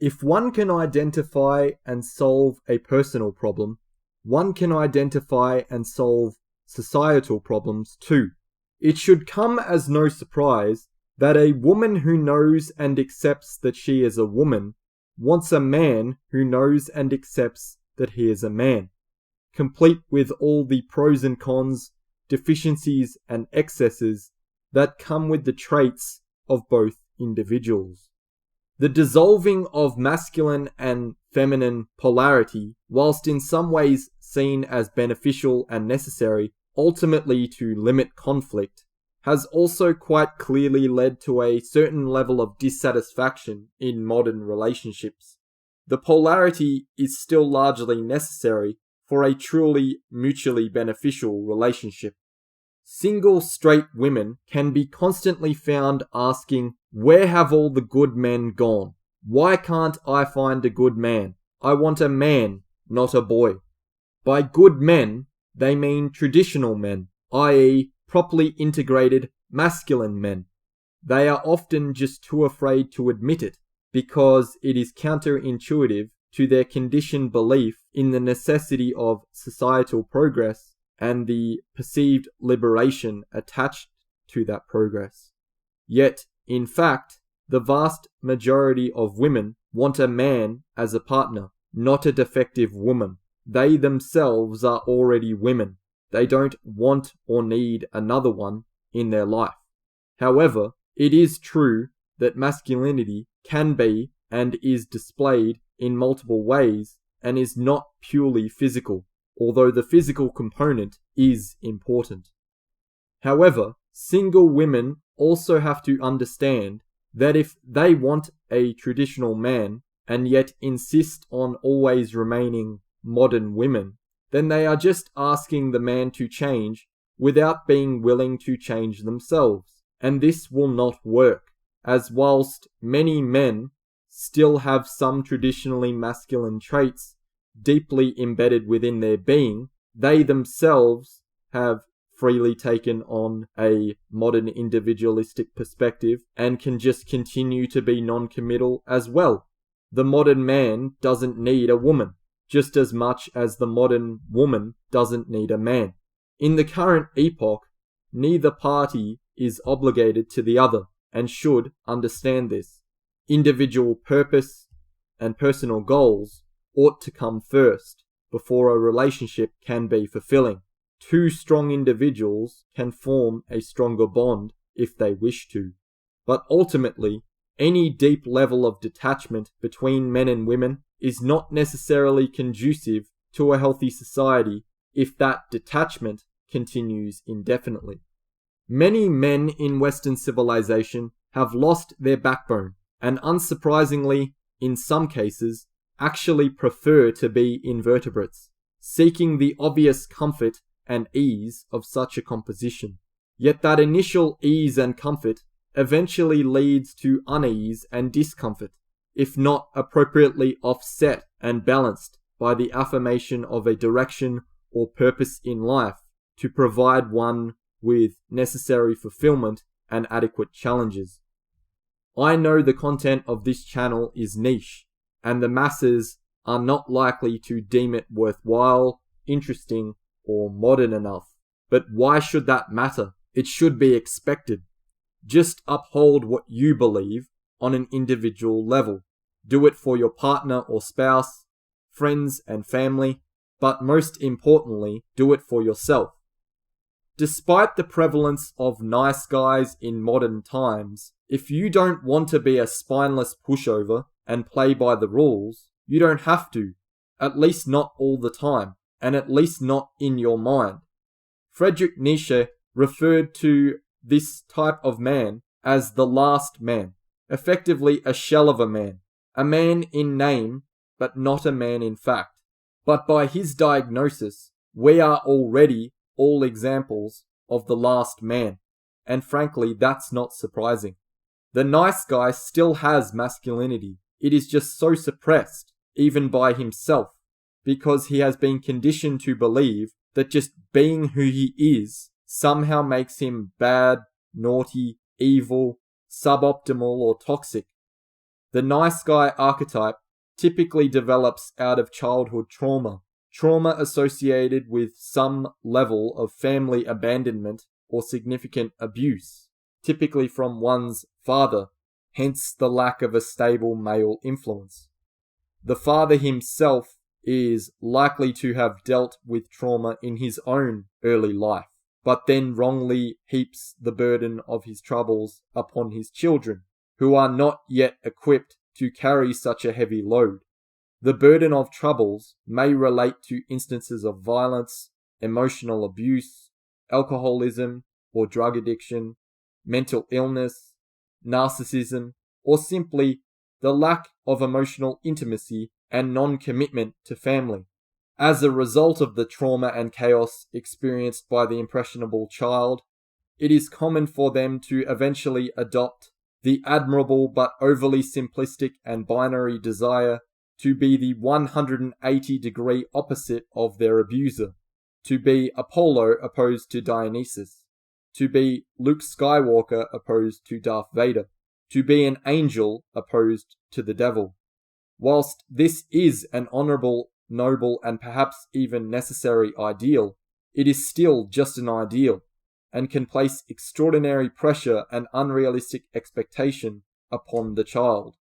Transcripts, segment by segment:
If one can identify and solve a personal problem, one can identify and solve societal problems too. It should come as no surprise that a woman who knows and accepts that she is a woman wants a man who knows and accepts that he is a man, complete with all the pros and cons, deficiencies and excesses that come with the traits of both individuals. The dissolving of masculine and feminine polarity, whilst in some ways seen as beneficial and necessary, ultimately to limit conflict, has also quite clearly led to a certain level of dissatisfaction in modern relationships. The polarity is still largely necessary for a truly mutually beneficial relationship. Single straight women can be constantly found asking, "Where have all the good men gone? Why can't I find a good man? I want a man, not a boy." By good men, they mean traditional men, i.e., properly integrated masculine men. They are often just too afraid to admit it, because it is counterintuitive to their conditioned belief in the necessity of societal progress and the perceived liberation attached to that progress. Yet, in fact, the vast majority of women want a man as a partner, not a defective woman. They themselves are already women. They don't want or need another one in their life. However, it is true that masculinity can be and is displayed in multiple ways and is not purely physical, although the physical component is important. However, single women also have to understand that if they want a traditional man and yet insist on always remaining modern women, then they are just asking the man to change without being willing to change themselves. And this will not work, as whilst many men still have some traditionally masculine traits deeply embedded within their being, they themselves have freely taken on a modern individualistic perspective and can just continue to be non-committal as well. The modern man doesn't need a woman, just as much as the modern woman doesn't need a man. In the current epoch, neither party is obligated to the other and should understand this. Individual purpose and personal goals ought to come first before a relationship can be fulfilling. Two strong individuals can form a stronger bond if they wish to. But ultimately, any deep level of detachment between men and women is not necessarily conducive to a healthy society if that detachment continues indefinitely. Many men in Western civilization have lost their backbone and, unsurprisingly, in some cases, actually prefer to be invertebrates, seeking the obvious comfort and ease of such a composition. Yet that initial ease and comfort eventually leads to unease and discomfort, if not appropriately offset and balanced by the affirmation of a direction or purpose in life to provide one with necessary fulfillment and adequate challenges. I know the content of this channel is niche, and the masses are not likely to deem it worthwhile, interesting, or modern enough. But why should that matter? It should be expected. Just uphold what you believe on an individual level. Do it for your partner or spouse, friends and family, but most importantly, do it for yourself. Despite the prevalence of nice guys in modern times, if you don't want to be a spineless pushover and play by the rules, you don't have to, at least not all the time, and at least not in your mind. Friedrich Nietzsche referred to this type of man as the last man, effectively a shell of a man in name, but not a man in fact. But by his diagnosis, we are already all examples of the last man, and frankly, that's not surprising. The nice guy still has masculinity. It is just so suppressed, even by himself, because he has been conditioned to believe that just being who he is somehow makes him bad, naughty, evil, suboptimal, or toxic. The nice guy archetype typically develops out of childhood trauma associated with some level of family abandonment or significant abuse, typically from one's father, hence the lack of a stable male influence. The father himself is likely to have dealt with trauma in his own early life, but then wrongly heaps the burden of his troubles upon his children, who are not yet equipped to carry such a heavy load. The burden of troubles may relate to instances of violence, emotional abuse, alcoholism or drug addiction, mental illness, narcissism, or simply the lack of emotional intimacy and non-commitment to family. As a result of the trauma and chaos experienced by the impressionable child, it is common for them to eventually adopt the admirable but overly simplistic and binary desire to be the 180-degree opposite of their abuser, to be Apollo opposed to Dionysus, to be Luke Skywalker opposed to Darth Vader, to be an angel opposed to the devil. Whilst this is an honourable, noble, and perhaps even necessary ideal, it is still just an ideal, and can place extraordinary pressure and unrealistic expectation upon the child.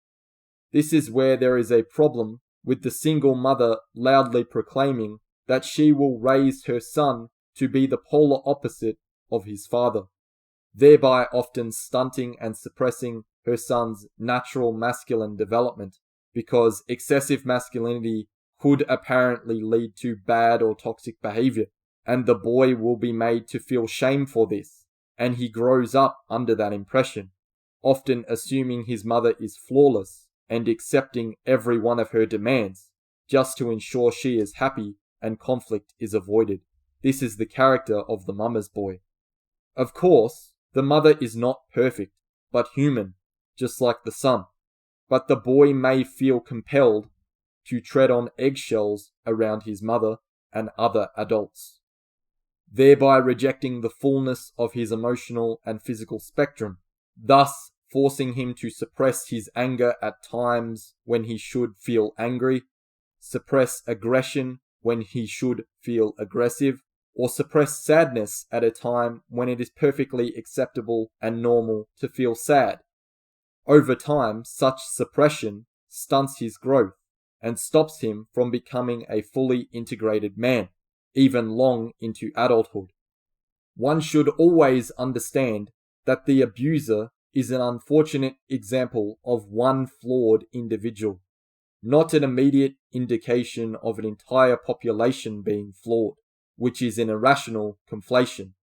This is where there is a problem with the single mother loudly proclaiming that she will raise her son to be the polar opposite of his father, thereby often stunting and suppressing her son's natural masculine development, because excessive masculinity could apparently lead to bad or toxic behavior, and the boy will be made to feel shame for this, and he grows up under that impression, often assuming his mother is flawless and accepting every one of her demands, just to ensure she is happy and conflict is avoided. This is the character of the mama's boy. Of course, the mother is not perfect, but human, just like the son, but the boy may feel compelled to tread on eggshells around his mother and other adults, thereby rejecting the fullness of his emotional and physical spectrum, thus forcing him to suppress his anger at times when he should feel angry, suppress aggression when he should feel aggressive, or suppress sadness at a time when it is perfectly acceptable and normal to feel sad. Over time, such suppression stunts his growth and stops him from becoming a fully integrated man, even long into adulthood. One should always understand that the abuser is an unfortunate example of one flawed individual, not an immediate indication of an entire population being flawed, which is an irrational conflation,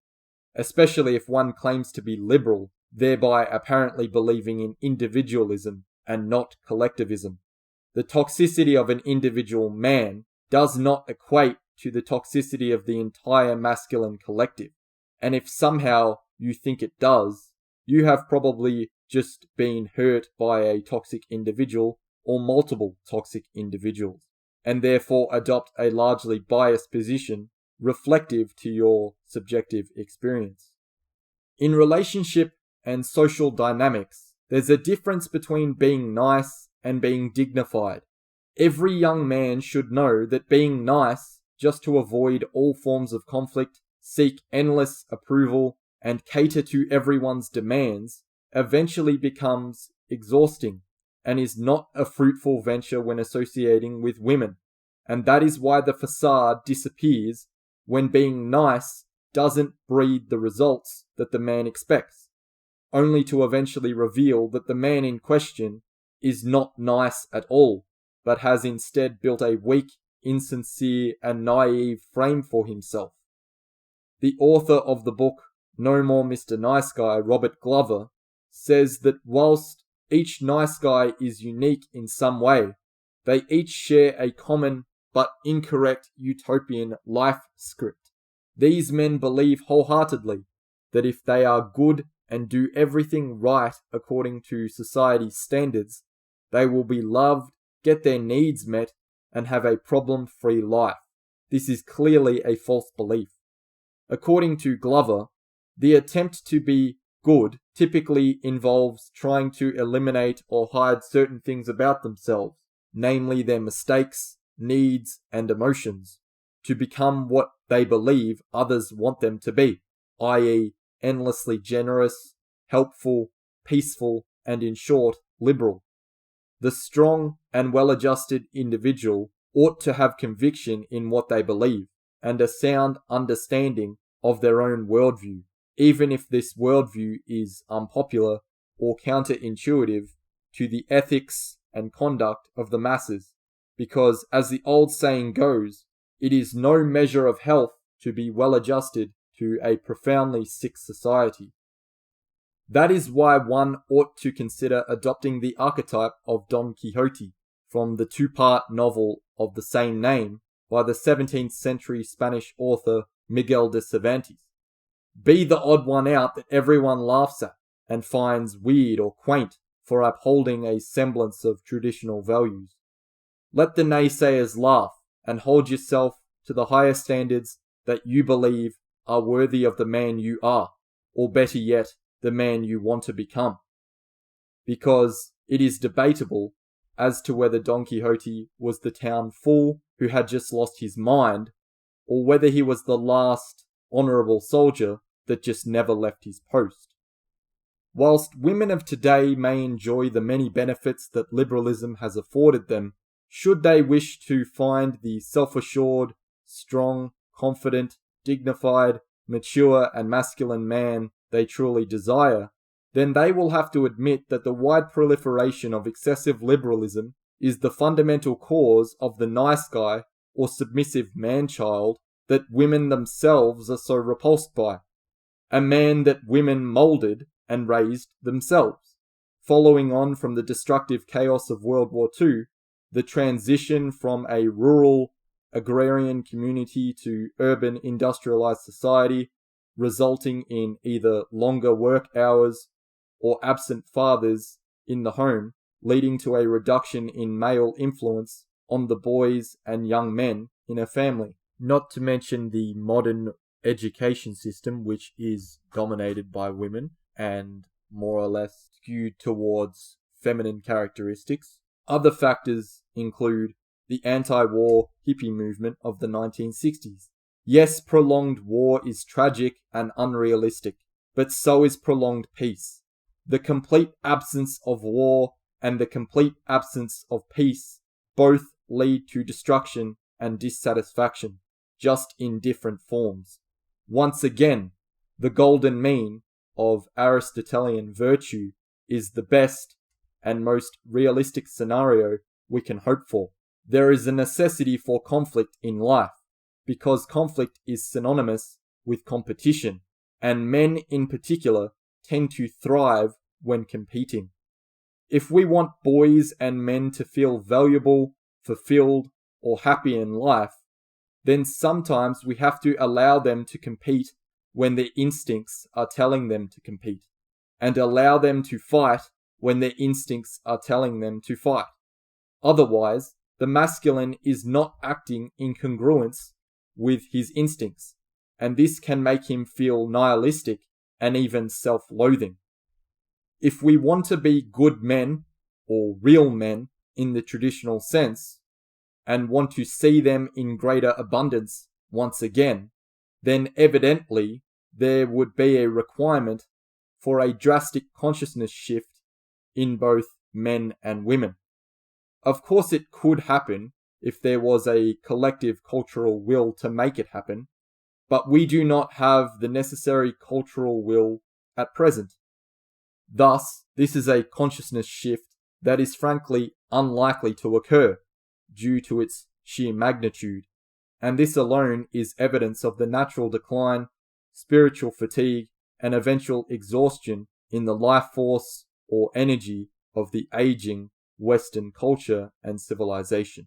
especially if one claims to be liberal, thereby apparently believing in individualism and not collectivism. The toxicity of an individual man does not equate to the toxicity of the entire masculine collective, and if somehow you think it does, you have probably just been hurt by a toxic individual or multiple toxic individuals, and therefore adopt a largely biased position reflective to your subjective experience. In relationship and social dynamics, there's a difference between being nice and being dignified. Every young man should know that being nice, just to avoid all forms of conflict, seek endless approval, and cater to everyone's demands, eventually becomes exhausting and is not a fruitful venture when associating with women. And that is why the facade disappears when being nice doesn't breed the results that the man expects, only to eventually reveal that the man in question is not nice at all, but has instead built a weak, insincere, and naive frame for himself. The author of the book No More Mr. Nice Guy, Robert Glover, says that whilst each nice guy is unique in some way, they each share a common but incorrect utopian life script. These men believe wholeheartedly that if they are good and do everything right according to society's standards, they will be loved, get their needs met, and have a problem-free life. This is clearly a false belief. According to Glover, the attempt to be good typically involves trying to eliminate or hide certain things about themselves, namely their mistakes, needs, and emotions, to become what they believe others want them to be, i.e., endlessly generous, helpful, peaceful, and in short, liberal. The strong and well-adjusted individual ought to have conviction in what they believe, and a sound understanding of their own worldview, even if this worldview is unpopular or counterintuitive to the ethics and conduct of the masses, because, as the old saying goes, it is no measure of health to be well adjusted to a profoundly sick society. That is why one ought to consider adopting the archetype of Don Quixote from the two-part novel of the same name by the 17th century Spanish author Miguel de Cervantes. Be the odd one out that everyone laughs at and finds weird or quaint for upholding a semblance of traditional values. Let the naysayers laugh and hold yourself to the higher standards that you believe are worthy of the man you are, or better yet, the man you want to become. Because it is debatable as to whether Don Quixote was the town fool who had just lost his mind, or whether he was the last honourable soldier that just never left his post. Whilst women of today may enjoy the many benefits that liberalism has afforded them, should they wish to find the self-assured, strong, confident, dignified, mature, and masculine man they truly desire, then they will have to admit that the wide proliferation of excessive liberalism is the fundamental cause of the nice guy or submissive man-child that women themselves are so repulsed by, a man that women moulded and raised themselves. Following on from the destructive chaos of World War II, the transition from a rural, agrarian community to urban industrialized society, resulting in either longer work hours or absent fathers in the home, leading to a reduction in male influence on the boys and young men in a family. Not to mention the modern education system, which is dominated by women and more or less skewed towards feminine characteristics. Other factors include the anti-war hippie movement of the 1960s. Yes, prolonged war is tragic and unrealistic, but so is prolonged peace. The complete absence of war and the complete absence of peace both lead to destruction and dissatisfaction, just in different forms. Once again, the golden mean of Aristotelian virtue is the best and most realistic scenario we can hope for. There is a necessity for conflict in life, because conflict is synonymous with competition, and men in particular tend to thrive when competing. If we want boys and men to feel valuable, fulfilled, or happy in life, then sometimes we have to allow them to compete when their instincts are telling them to compete, and allow them to fight when their instincts are telling them to fight. Otherwise, the masculine is not acting in congruence with his instincts, and this can make him feel nihilistic and even self-loathing. If we want to be good men, or real men in the traditional sense, and want to see them in greater abundance once again, then evidently there would be a requirement for a drastic consciousness shift in both men and women. Of course, it could happen if there was a collective cultural will to make it happen, but we do not have the necessary cultural will at present. Thus, this is a consciousness shift that is frankly unlikely to occur due to its sheer magnitude, and this alone is evidence of the natural decline, spiritual fatigue, and eventual exhaustion in the life force or energy of the aging Western culture and civilization.